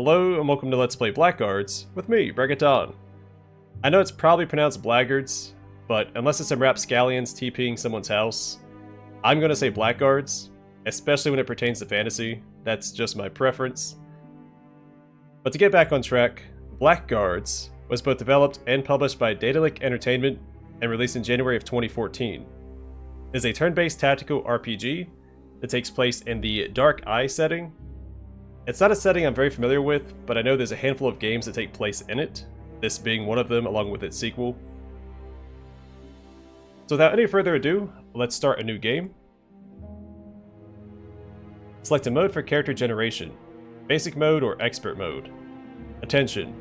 Hello and welcome to Let's Play Blackguards with me, Bregaton. I know it's probably pronounced Blackguards, but unless it's some rapscallions TPing someone's house, I'm gonna say Blackguards, especially when it pertains to fantasy. That's just my preference. But to get back on track, Blackguards was both developed and published by Daedalic Entertainment and released in January of 2014. It is a turn-based tactical RPG that takes place in the Dark Eye setting. It's not a setting I'm very familiar with, but I know there's a handful of games that take place in it, this being one of them along with its sequel. So without any further ado, let's start a new game. Select a mode for character generation, basic mode or expert mode. Attention!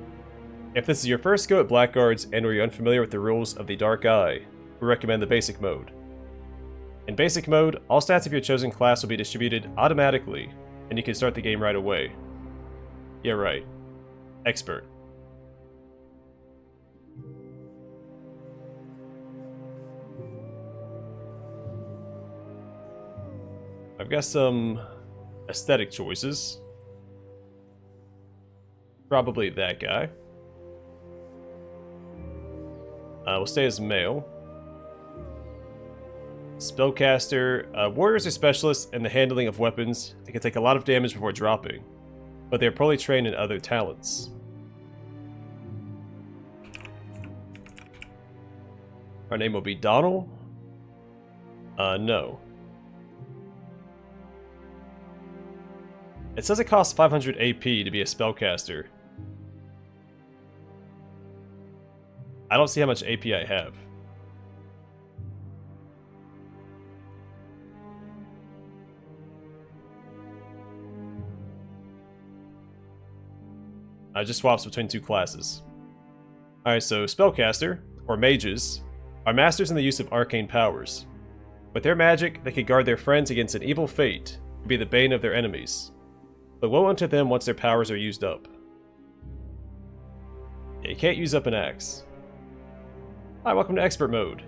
If this is your first go at Blackguards and or you're unfamiliar with the rules of the Dark Eye, we recommend the basic mode. In basic mode, all stats of your chosen class will be distributed automatically, and you can start the game right away. Yeah, right. Expert. I've got some aesthetic choices. Probably that guy. We'll stay as male. Spellcaster. Warriors are specialists in the handling of weapons. They can take a lot of damage before dropping, but they are poorly trained in other talents. Our name will be Donald? No. It says it costs 500 AP to be a spellcaster. I don't see how much AP I have. Just swaps between two classes. Alright, so Spellcaster, or Mages, are masters in the use of arcane powers. With their magic, they can guard their friends against an evil fate and be the bane of their enemies. But woe unto them once their powers are used up. Yeah, you can't use up an axe. Hi, welcome to Expert Mode.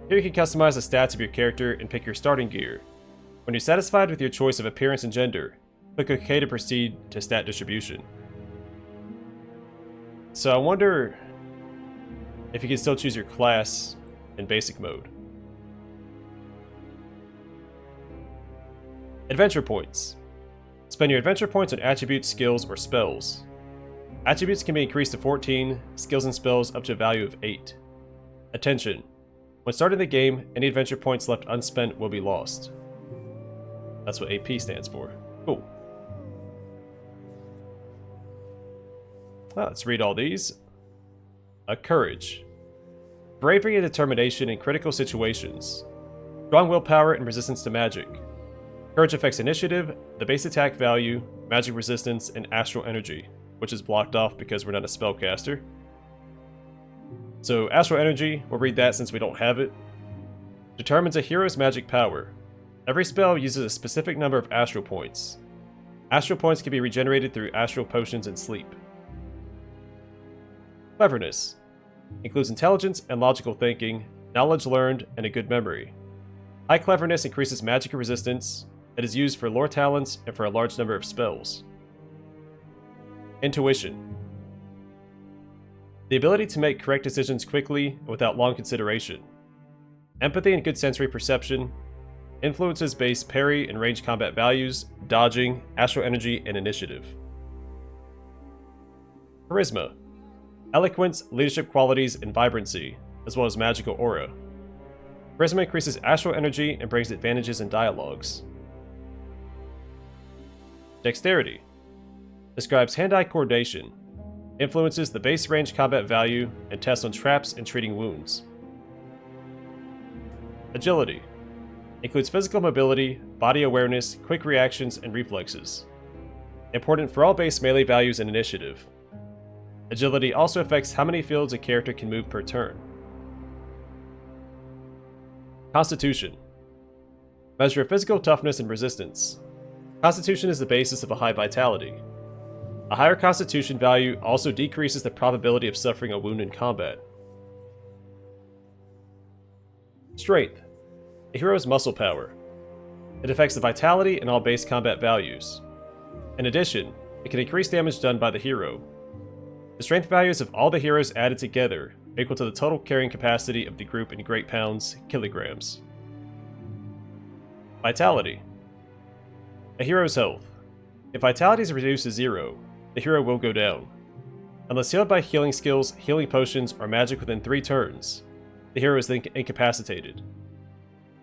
Here you can customize the stats of your character and pick your starting gear. When you're satisfied with your choice of appearance and gender, click OK to proceed to stat distribution. So I wonder if you can still choose your class in basic mode. Adventure points. Spend your adventure points on attributes, skills, or spells. Attributes can be increased to 14, skills and spells up to a value of 8. Attention! When starting the game, any adventure points left unspent will be lost. That's what AP stands for. Cool. Well, let's read all these. Courage. Bravery and determination in critical situations. Strong willpower and resistance to magic. Courage affects initiative, the base attack value, magic resistance, and astral energy, which is blocked off because we're not a spellcaster. So astral energy, we'll read that since we don't have it. Determines a hero's magic power. Every spell uses a specific number of astral points. Astral points can be regenerated through astral potions and sleep. Cleverness. Includes intelligence and logical thinking, knowledge learned, and a good memory. High cleverness increases magic resistance. It is used for lore talents and for a large number of spells. Intuition. The ability to make correct decisions quickly and without long consideration. Empathy and good sensory perception. Influences base parry and range combat values, dodging, astral energy, and initiative. Charisma. Eloquence, leadership qualities, and vibrancy, as well as magical aura. Charisma increases astral energy and brings advantages in dialogues. Dexterity. Describes hand-eye coordination. Influences the base range combat value and tests on traps and treating wounds. Agility. Includes physical mobility, body awareness, quick reactions, and reflexes. Important for all base melee values and initiative. Agility also affects how many fields a character can move per turn. Constitution. Measure of physical toughness and resistance. Constitution is the basis of a high vitality. A higher constitution value also decreases the probability of suffering a wound in combat. Strength. A hero's muscle power. It affects the vitality and all base combat values. In addition, it can increase damage done by the hero. The strength values of all the heroes added together are equal to the total carrying capacity of the group in great pounds, kilograms. Vitality. A hero's health. If vitality is reduced to 0, the hero will go down. Unless healed by healing skills, healing potions, or magic within 3 turns, the hero is then incapacitated.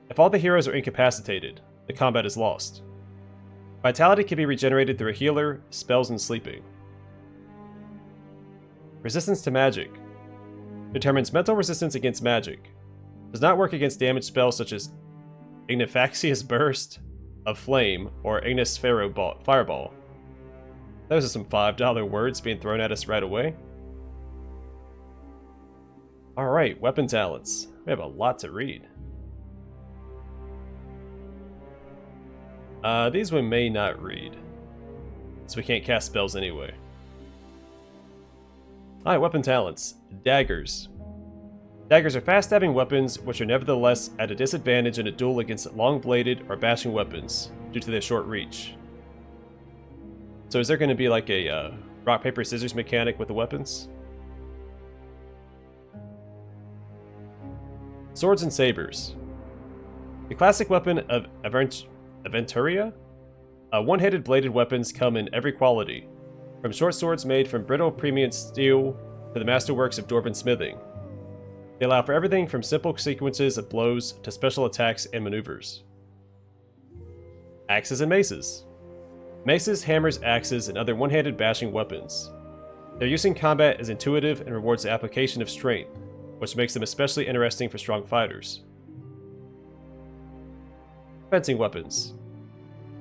If all the heroes are incapacitated, the combat is lost. Vitality can be regenerated through a healer, spells, and sleeping. Resistance to magic. Determines mental resistance against magic. Does not work against damage spells such as Ignifaxious Burst of Flame or Ignis Fireball. Those are some $5 words being thrown at us right away. Alright, weapon talents. We have a lot to read. These we may not read, so we can't cast spells anyway. Alright, weapon talents. Daggers. Daggers are fast-stabbing weapons, which are nevertheless at a disadvantage in a duel against long-bladed or bashing weapons, due to their short reach. So is there going to be like a rock, paper, scissors mechanic with the weapons? Swords and sabers. The classic weapon of Aventuria? One-handed bladed weapons come in every quality, from short swords made from brittle premium steel to the masterworks of dwarven smithing. They allow for everything from simple sequences of blows to special attacks and maneuvers. Axes and maces. Maces, hammers, axes, and other one-handed bashing weapons. Their use in combat is intuitive and rewards the application of strength, which makes them especially interesting for strong fighters. Fencing weapons.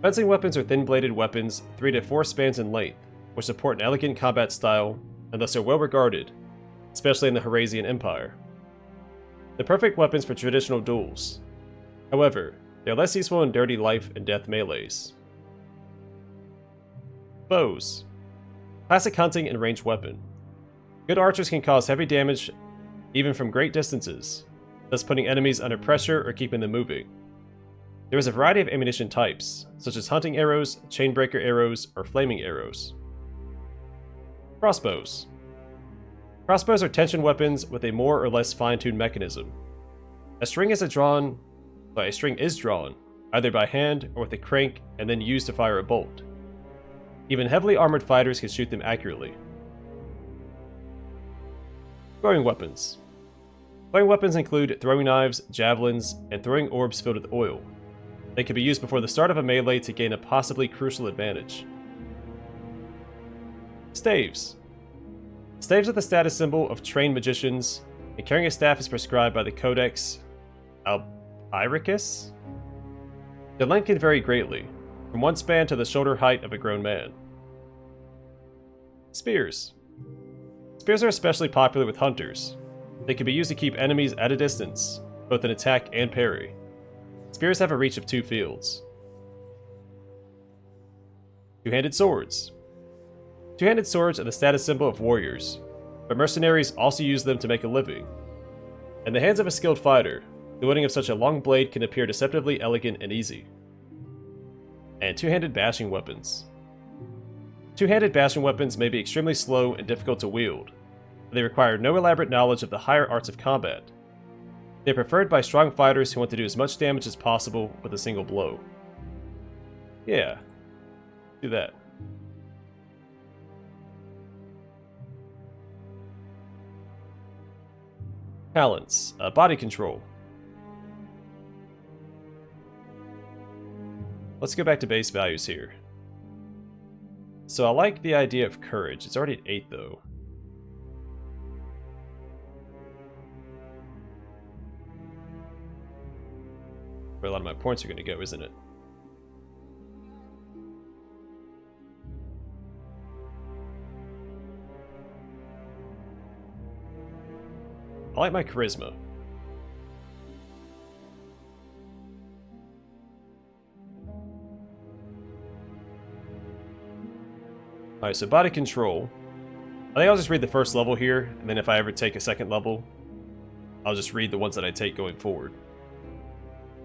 Fencing weapons are thin-bladed weapons, 3 to 4 spans in length, which support an elegant combat style, and thus are well regarded, especially in the Horasian Empire. The perfect weapons for traditional duels. However, they are less useful in dirty life and death melees. Bows. Classic hunting and ranged weapon. Good archers can cause heavy damage even from great distances, thus putting enemies under pressure or keeping them moving. There is a variety of ammunition types, such as hunting arrows, chainbreaker arrows, or flaming arrows. Crossbows. Crossbows are tension weapons with a more or less fine-tuned mechanism. A string is drawn, either by hand or with a crank and then used to fire a bolt. Even heavily armored fighters can shoot them accurately. Throwing weapons. Throwing weapons include throwing knives, javelins, and throwing orbs filled with oil. They can be used before the start of a melee to gain a possibly crucial advantage. Staves. Staves are the status symbol of trained magicians, and carrying a staff is prescribed by the Codex Albiricus. The length can vary greatly, from one span to the shoulder height of a grown man. Spears. Spears are especially popular with hunters. They can be used to keep enemies at a distance, both in attack and parry. Spears have a reach of 2 fields. Two-handed swords. Two-handed swords are the status symbol of warriors, but mercenaries also use them to make a living. In the hands of a skilled fighter, the wielding of such a long blade can appear deceptively elegant and easy. And two-handed bashing weapons. Two-handed bashing weapons may be extremely slow and difficult to wield, but they require no elaborate knowledge of the higher arts of combat. They are preferred by strong fighters who want to do as much damage as possible with a single blow. Yeah, do that. Talents. Body control. Let's go back to base values here. So I like the idea of courage. It's already at 8 though. Where a lot of my points are going to go, isn't it? I like my charisma. Alright, so body control. I think I'll just read the first level here, and then if I ever take a second level, I'll just read the ones that I take going forward.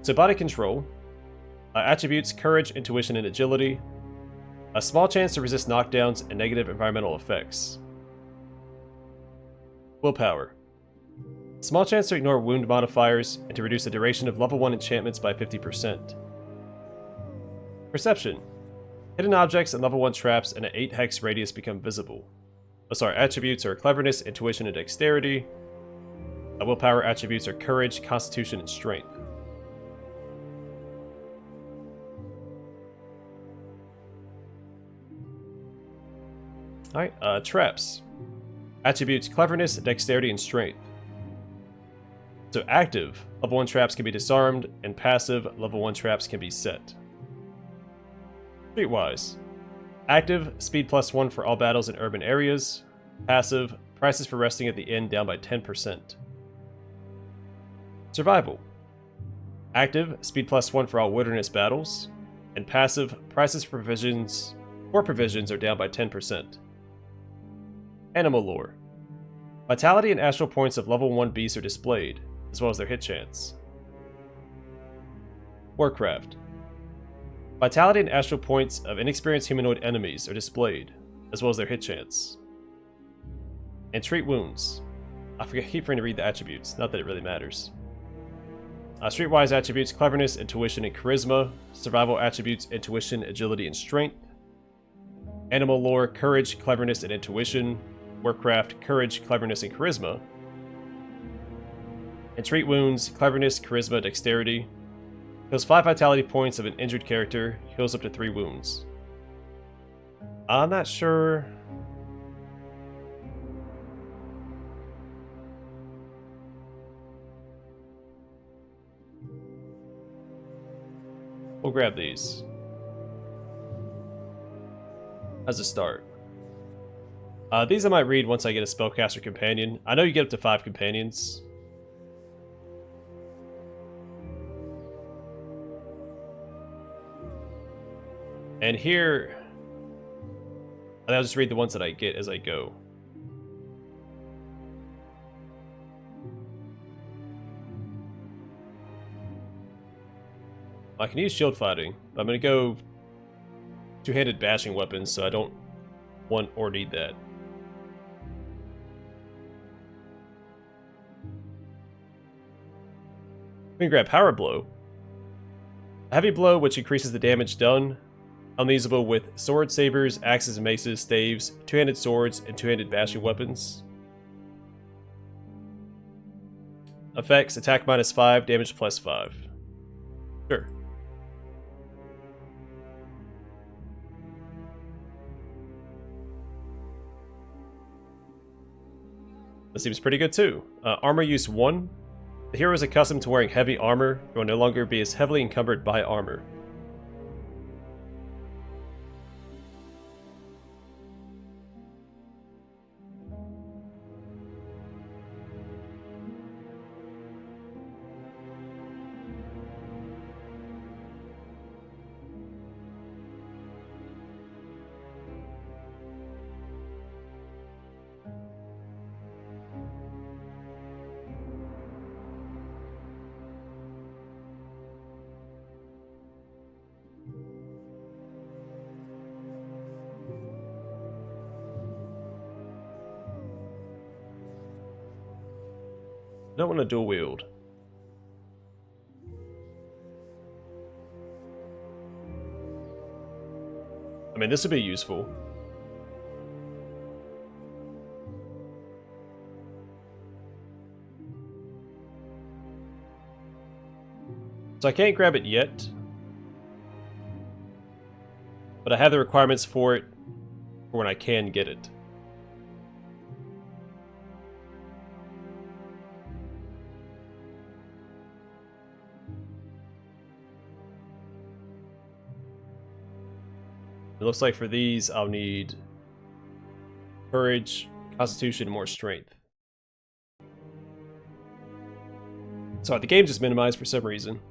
So body control. Attributes: courage, intuition, and agility. A small chance to resist knockdowns and negative environmental effects. Willpower. Small chance to ignore wound modifiers and to reduce the duration of level 1 enchantments by 50%. Perception. Hidden objects and level 1 traps in an 8 hex radius become visible. Attributes are cleverness, intuition, and dexterity. Willpower attributes are courage, constitution, and strength. Alright, traps. Attributes cleverness, dexterity, and strength. So active, level 1 traps can be disarmed, and passive, level 1 traps can be set. Streetwise. Active, speed +1 for all battles in urban areas. Passive, prices for resting at the inn down by 10%. Survival. Active, speed +1 for all wilderness battles. And passive, prices for provisions are down by 10%. Animal lore. Vitality and astral points of level 1 beasts are displayed, as well as their hit chance. Warcraft. Vitality and astral points of inexperienced humanoid enemies are displayed, as well as their hit chance. And treat wounds. I keep forgetting to read the attributes, not that it really matters. Streetwise attributes cleverness, intuition, and charisma. Survival attributes intuition, agility, and strength. Animal lore, courage, cleverness, and intuition. Warcraft, courage, cleverness, and charisma. And treat wounds, cleverness, charisma, dexterity. Heals 5 vitality points of an injured character, heals up to 3 wounds. I'm not sure. We'll grab these as a start. These I might read once I get a spellcaster companion. I know you get up to 5 companions. And here, I'll just read the ones that I get as I go. I can use shield fighting, but I'm going to go two-handed bashing weapons, so I don't want or need that. We can grab Power Blow. A heavy blow which increases the damage done. Unusable with swords, sabers, axes, maces, staves, two-handed swords, and two-handed bashing weapons. Effects: attack -5, damage +5. Sure. This seems pretty good too. Armor use 1. The hero is accustomed to wearing heavy armor, and will no longer be as heavily encumbered by armor. I don't want to dual wield. I mean, this would be useful. So I can't grab it yet, but I have the requirements for it for when I can get it. It looks like for these, I'll need courage, constitution, and more strength. So the game just minimized for some reason.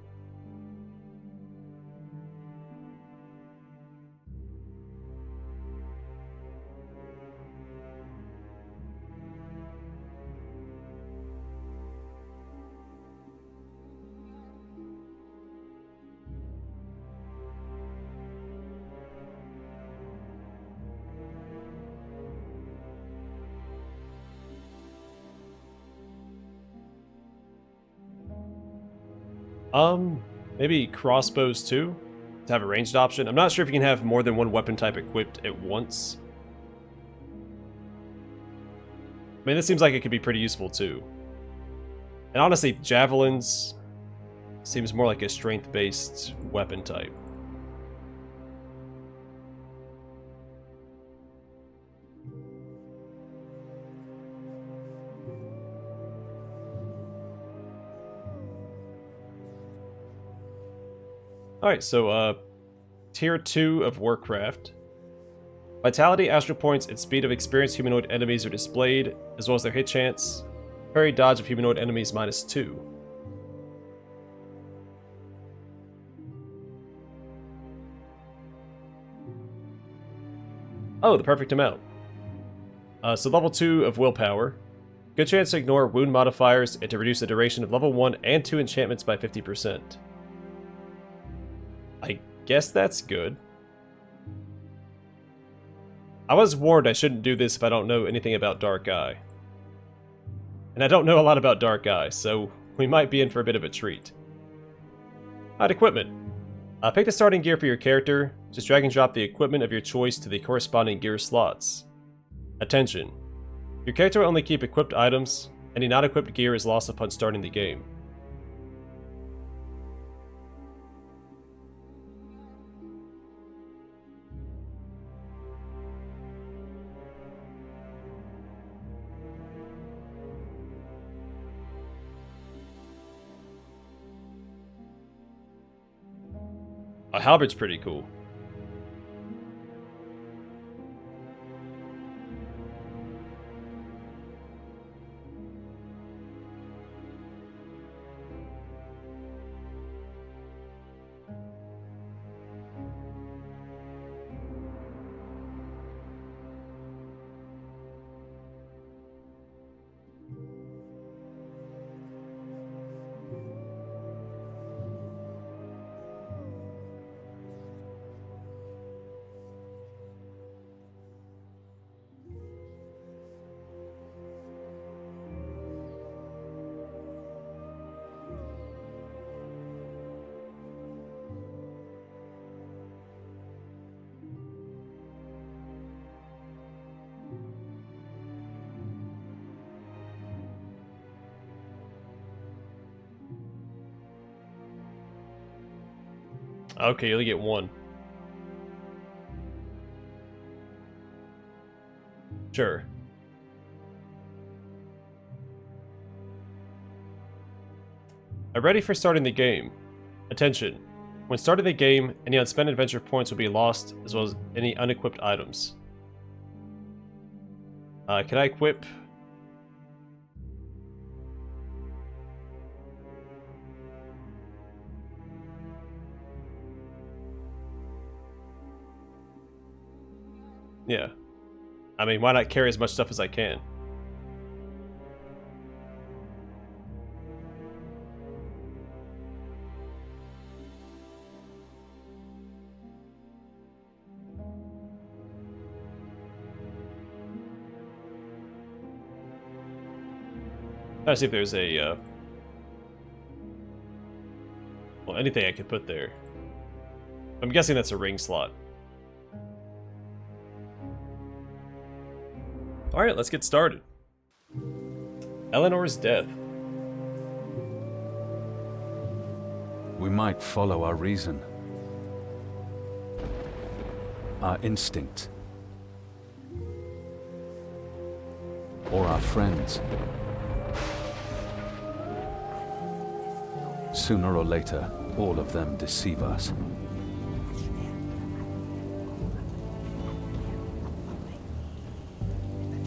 Maybe crossbows too, to have a ranged option. I'm not sure if you can have more than one weapon type equipped at once. I mean, this seems like it could be pretty useful too. And honestly, javelins seems more like a strength-based weapon type. Alright, so Tier 2 of Warcraft. Vitality, astral points, and speed of experienced humanoid enemies are displayed, as well as their hit chance. Parry dodge of humanoid enemies -2. Oh, the perfect amount. So level 2 of Willpower. Good chance to ignore wound modifiers and to reduce the duration of level 1 and 2 enchantments by 50%. I guess that's good. I was warned I shouldn't do this if I don't know anything about Dark Eye. And I don't know a lot about Dark Eye, so we might be in for a bit of a treat. Alright, equipment. Pick the starting gear for your character. Just drag and drop the equipment of your choice to the corresponding gear slots. Attention. Your character will only keep equipped items. Any not-equipped gear is lost upon starting the game. A halberd's pretty cool. Okay, you only get one. Sure. I'm ready for starting the game. Attention. When starting the game, any unspent adventure points will be lost, as well as any unequipped items. Can I equip? Yeah. I mean, why not carry as much stuff as I can? Let's see if there's a, well, anything I could put there. I'm guessing that's a ring slot. Alright, let's get started. Eleanor's death. We might follow our reason. Our instinct. Or our friends. Sooner or later, all of them deceive us.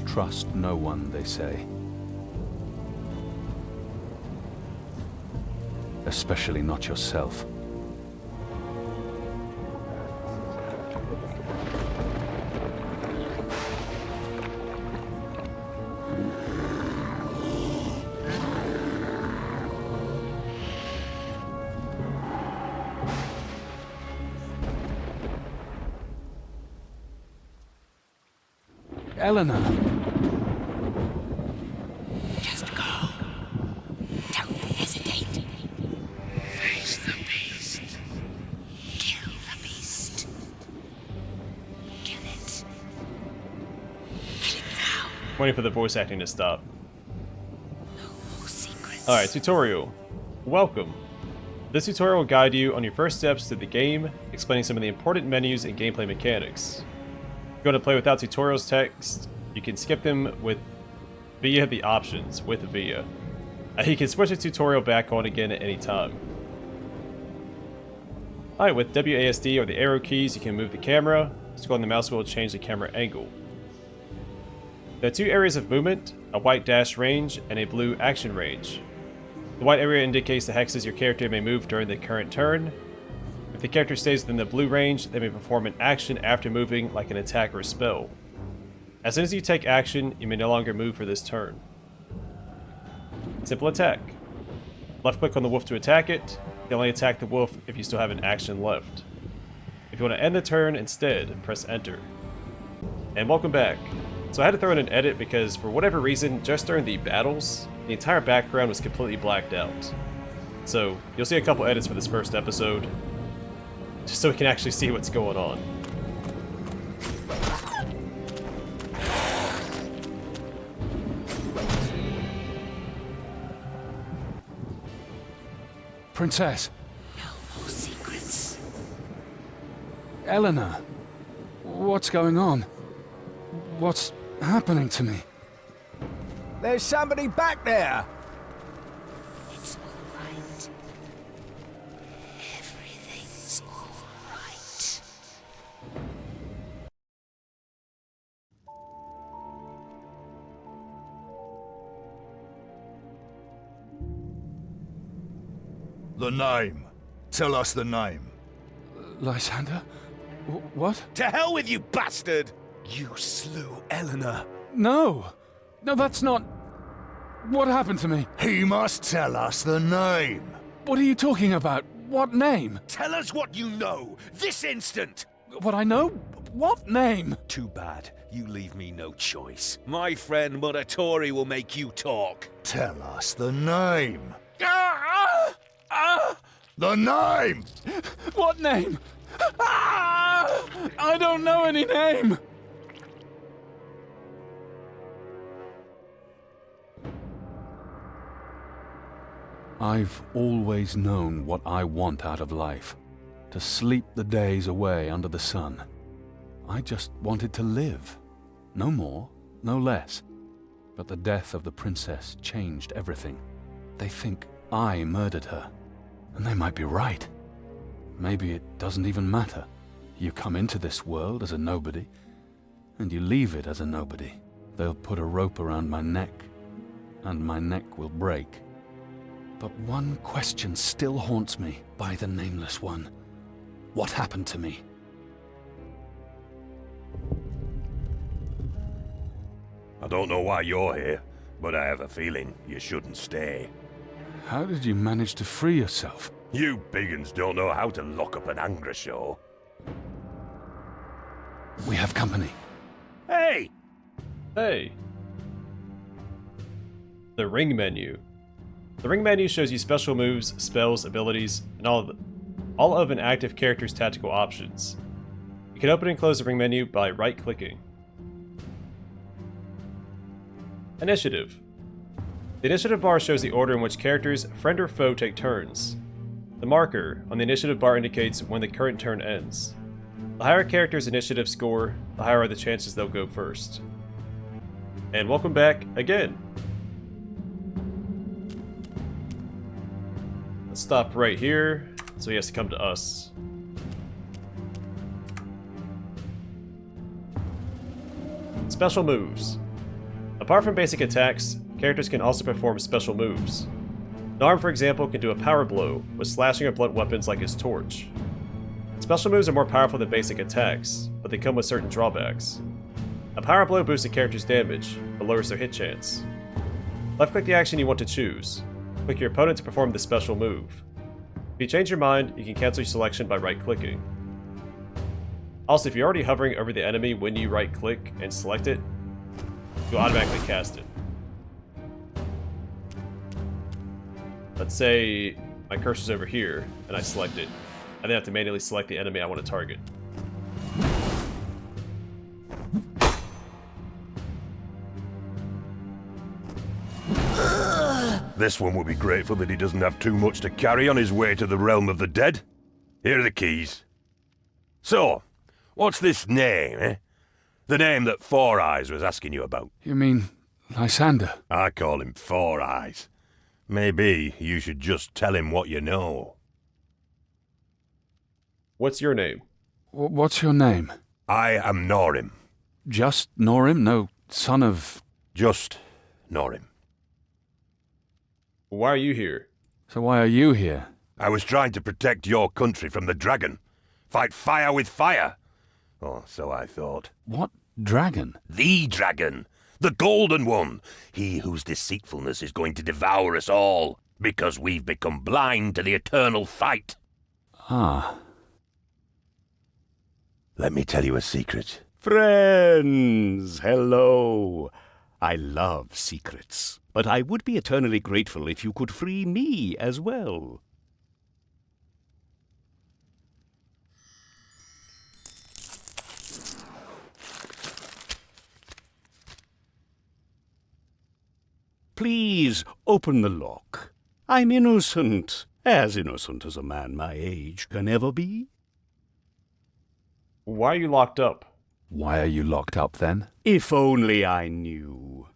Trust no one, they say. Especially not yourself. Eleanor! Just go. Don't hesitate. Face Waiting for the voice acting to stop. No secrets. Alright, tutorial. Welcome. This tutorial will guide you on your first steps through the game, explaining some of the important menus and gameplay mechanics. If you want to play without tutorials text, you can skip them via the options with via. You can switch the tutorial back on again at any time. Alright, with WASD or the arrow keys, you can move the camera. Scrolling the mouse wheel will change the camera angle. There are two areas of movement, a white dash range and a blue action range. The white area indicates the hexes your character may move during the current turn. If the character stays within the blue range, they may perform an action after moving, like an attack or spell. As soon as you take action, you may no longer move for this turn. Simple attack. Left click on the wolf to attack it. You can only attack the wolf if you still have an action left. If you want to end the turn instead, press enter. And welcome back. So I had to throw in an edit because for whatever reason, just during the battles, the entire background was completely blacked out. So you'll see a couple edits for this first episode, just so we can actually see what's going on. Princess. No secrets. Eleanor. What's going on? What's happening to me? There's somebody back there! It's all right. Everything's all right. The name. Tell us the name. Lysander? What? To hell with you, bastard! You slew Eleanor. No! No, that's not... What happened to me? He must tell us the name. What are you talking about? What name? Tell us what you know, this instant! What I know? What name? Too bad. You leave me no choice. My friend Muratori will make you talk. Tell us the name. The name! What name? I don't know any name! I've always known what I want out of life. To sleep the days away under the sun. I just wanted to live. No more, no less. But the death of the princess changed everything. They think I murdered her. And they might be right. Maybe it doesn't even matter. You come into this world as a nobody, and you leave it as a nobody. They'll put a rope around my neck, and my neck will break. But one question still haunts me by the Nameless One. What happened to me? I don't know why you're here, but I have a feeling you shouldn't stay. How did you manage to free yourself? You biggins don't know how to lock up an Angra show. We have company. Hey! Hey! The ring menu. The ring menu shows you special moves, spells, abilities, and all of an active character's tactical options. You can open and close the ring menu by right-clicking. Initiative. The initiative bar shows the order in which characters, friend or foe, take turns. The marker on the initiative bar indicates when the current turn ends. The higher a character's initiative score, the higher are the chances they'll go first. And welcome back again. Let's stop right here, so he has to come to us. Special moves. Apart from basic attacks, characters can also perform special moves. Narm, for example, can do a power blow with slashing or blunt weapons like his torch. Special moves are more powerful than basic attacks, but they come with certain drawbacks. A power blow boosts a character's damage, but lowers their hit chance. Left-click the action you want to choose. Click your opponent to perform the special move. If you change your mind, you can cancel your selection by right-clicking. Also, if you're already hovering over the enemy when you right-click and select it, you'll automatically cast it. Let's say my cursor's over here, and I select it. I then have to manually select the enemy I want to target. This one will be grateful that he doesn't have too much to carry on his way to the realm of the dead. Here are the keys. So, what's this name, eh? The name that Four Eyes was asking you about. You mean Lysander? I call him Four Eyes. Maybe you should just tell him what you know. What's your name? What's your name? I am Norim. Just Norim? No son of... Just Norim. Why are you here? So why are you here? I was trying to protect your country from the dragon. Fight fire with fire. Oh, so I thought. What dragon? The dragon. The golden one. He whose deceitfulness is going to devour us all. Because we've become blind to the eternal fight. Ah. Let me tell you a secret. Friends, hello. I love secrets, but I would be eternally grateful if you could free me as well. Please open the lock. I'm innocent, as innocent as a man my age can ever be. Why are you locked up? Why are you locked up then? If only I knew.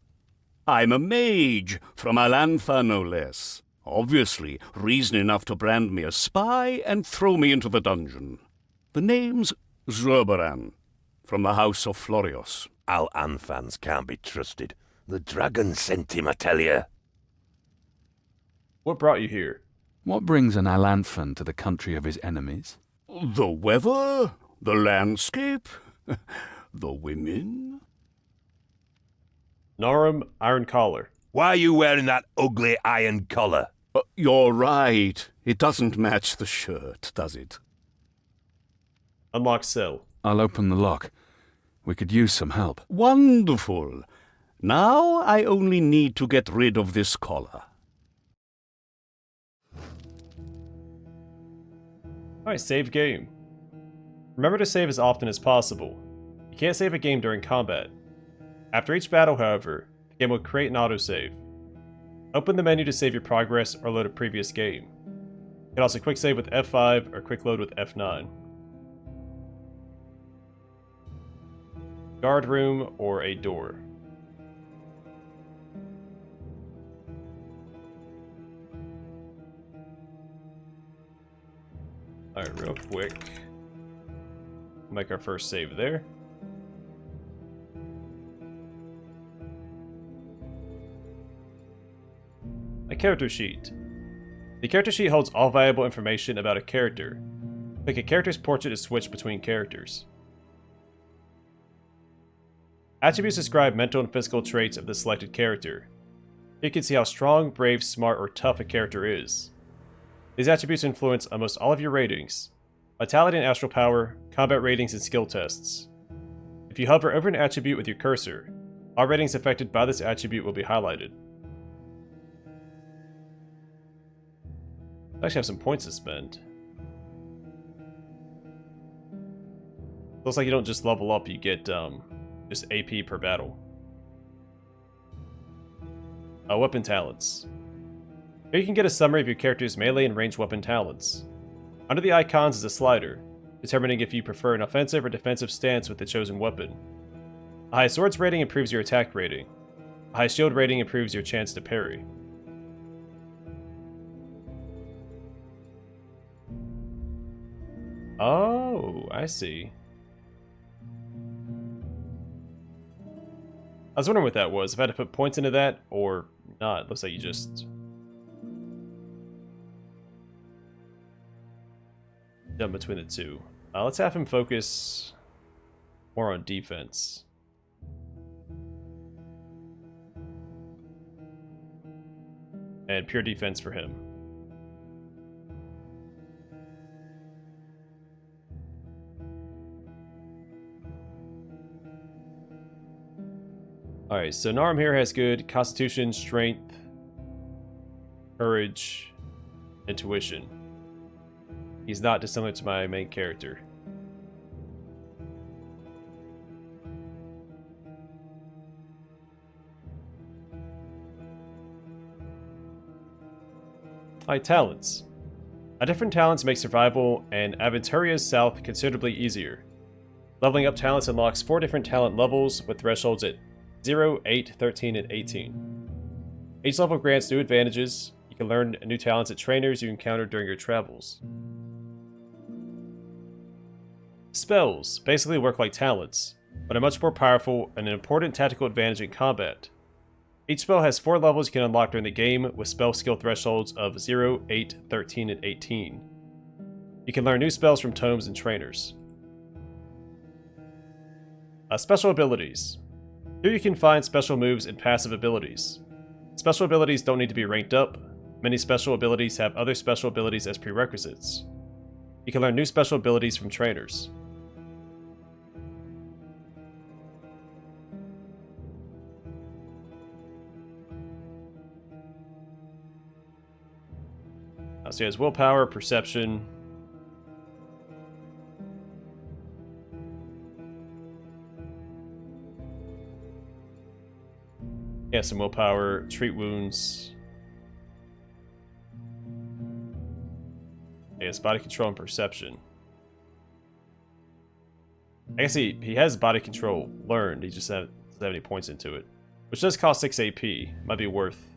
I'm a mage, from Alantha no less. Obviously, reason enough to brand me a spy and throw me into the dungeon. The name's Zurbaran, from the House of Florios. Al-Anfans can't be trusted. The dragon sent him, I tell you. What brought you here? What brings an Alanthan to the country of his enemies? The weather, the landscape, the women. Narum Iron Collar. Why are you wearing that ugly iron collar? You're right. It doesn't match the shirt, does it? Unlock cell. I'll open the lock. We could use some help. Wonderful. Now I only need to get rid of this collar. Alright, save game. Remember to save as often as possible. You can't save a game during combat. After each battle, however, the game will create an autosave. Open the menu to save your progress or load a previous game. You can also quick save with F5 or quick load with F9. Guard room or a door. Alright, real quick. Make our first save there. A character sheet. The character sheet holds all valuable information about a character. Click a character's portrait to switch between characters. Attributes describe mental and physical traits of the selected character. You can see how strong, brave, smart, or tough a character is. These attributes influence almost all of your ratings: vitality and astral power, combat ratings, and skill tests. If you hover over an attribute with your cursor, all ratings affected by this attribute will be highlighted. I actually have some points to spend. Looks like you don't just level up, you get just AP per battle. Weapon talents. Here you can get a summary of your character's melee and ranged weapon talents. Under the icons is a slider, determining if you prefer an offensive or defensive stance with the chosen weapon. A high swords rating improves your attack rating. A high shield rating improves your chance to parry. Oh, I see. I was wondering what that was, if I had to put points into that or not. Looks like you just jump between the two. Let's have him focus more on defense. And pure defense for him. Alright, so Narum here has good constitution, strength, courage, intuition. He's not dissimilar to my main character. Alright, talents. Different talents make survival and Aventuria's South considerably easier. Leveling up talents unlocks 4 different talent levels with thresholds at 0, 8, 13, and 18. Each level grants new advantages. You can learn new talents at trainers you encounter during your travels. Spells basically work like talents, but are much more powerful and an important tactical advantage in combat. Each spell has 4 levels you can unlock during the game, with spell skill thresholds of 0, 8, 13, and 18. You can learn new spells from tomes and trainers. Special abilities. Here you can find special moves and passive abilities. Special abilities don't need to be ranked up. Many special abilities have other special abilities as prerequisites. You can learn new special abilities from trainers. So he has willpower, perception. He has some willpower, treat wounds. He has body control and perception. I guess he has body control learned, he just doesn't have any points into it. Which does cost 6 AP. Might be worth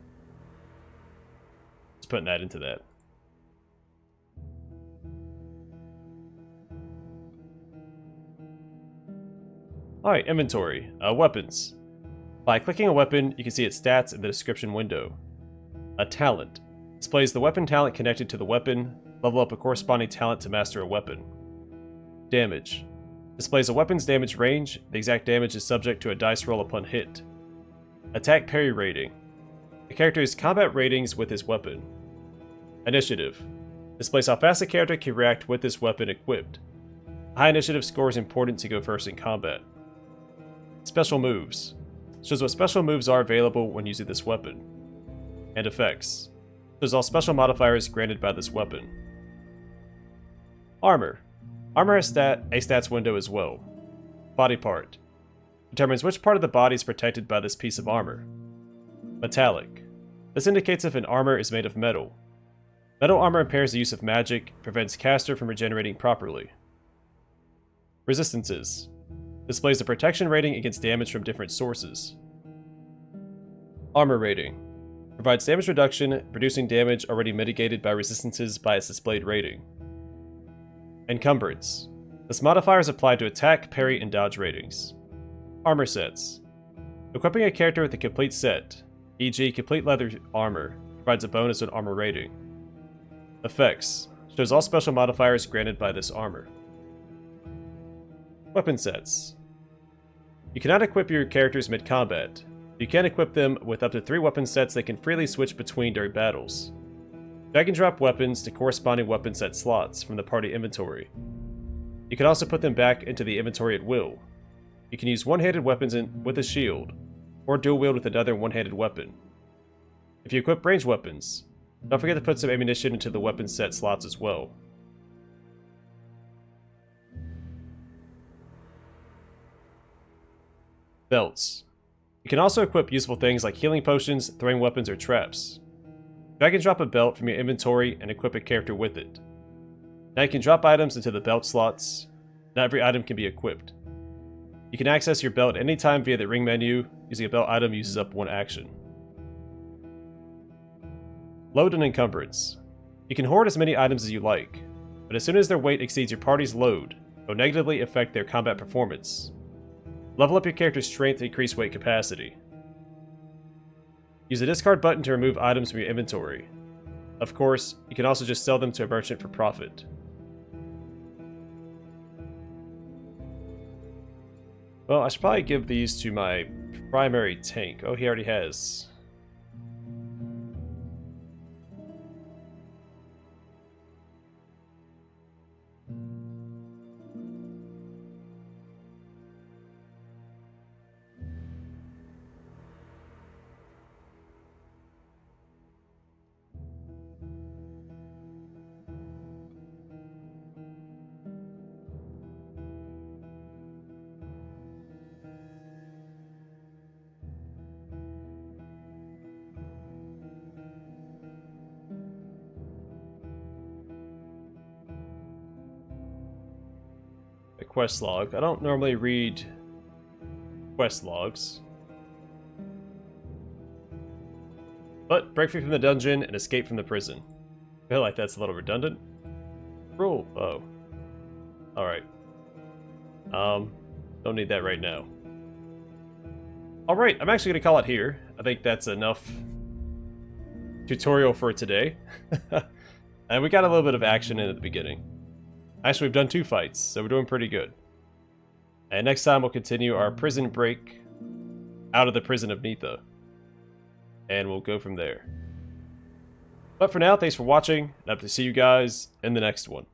just putting that into that. Alright, inventory. Weapons. By clicking a weapon, you can see its stats in the description window. A talent. Displays the weapon talent connected to the weapon. Level up a corresponding talent to master a weapon. Damage. Displays a weapon's damage range. The exact damage is subject to a dice roll upon hit. Attack parry rating. The character's combat ratings with his weapon. Initiative. Displays how fast the character can react with this weapon equipped. A high initiative score is important to go first in combat. Special moves. Shows what special moves are available when using this weapon. And effects. Shows all special modifiers granted by this weapon. Armor. Armor has a stats window as well. Body part. Determines which part of the body is protected by this piece of armor. Metallic. This indicates if an armor is made of metal. Metal armor impairs the use of magic, prevents caster from regenerating properly. Resistances. Displays the protection rating against damage from different sources. Armor rating. Provides damage reduction, reducing damage already mitigated by resistances by its displayed rating. Encumbrance. This modifier is applied to attack, parry, and dodge ratings. Armor sets. Equipping a character with a complete set, e.g. complete leather armor, provides a bonus on armor rating. Effects. Shows all special modifiers granted by this armor. Weapon sets. You cannot equip your characters mid-combat. You can equip them with up to 3 weapon sets they can freely switch between during battles. Drag and drop weapons to corresponding weapon set slots from the party inventory. You can also put them back into the inventory at will. You can use one-handed weapons with a shield, or dual wield with another one-handed weapon. If you equip ranged weapons, don't forget to put some ammunition into the weapon set slots as well. Belts. You can also equip useful things like healing potions, throwing weapons, or traps. Drag and drop a belt from your inventory and equip a character with it. Now you can drop items into the belt slots. Not every item can be equipped. You can access your belt at any time via the ring menu. Using a belt item uses up 1 action. Load and encumbrance. You can hoard as many items as you like, but as soon as their weight exceeds your party's load, it will negatively affect their combat performance. Level up your character's strength to increase weight capacity. Use the discard button to remove items from your inventory. Of course, you can also just sell them to a merchant for profit. Well, I should probably give these to my primary tank. Oh, he already has. quest log. I don't normally read quest logs. But break free from the dungeon and escape from the prison. I feel like that's a little redundant. Roll. Oh. Alright. Don't need that right now. Alright, I'm actually going to call it here. I think that's enough tutorial for today. And we got a little bit of action in at the beginning. Actually, we've done 2 fights, so we're doing pretty good. And next time we'll continue our prison break out of the prison of Nitha. And we'll go from there. But for now, thanks for watching, and I hope to see you guys in the next one.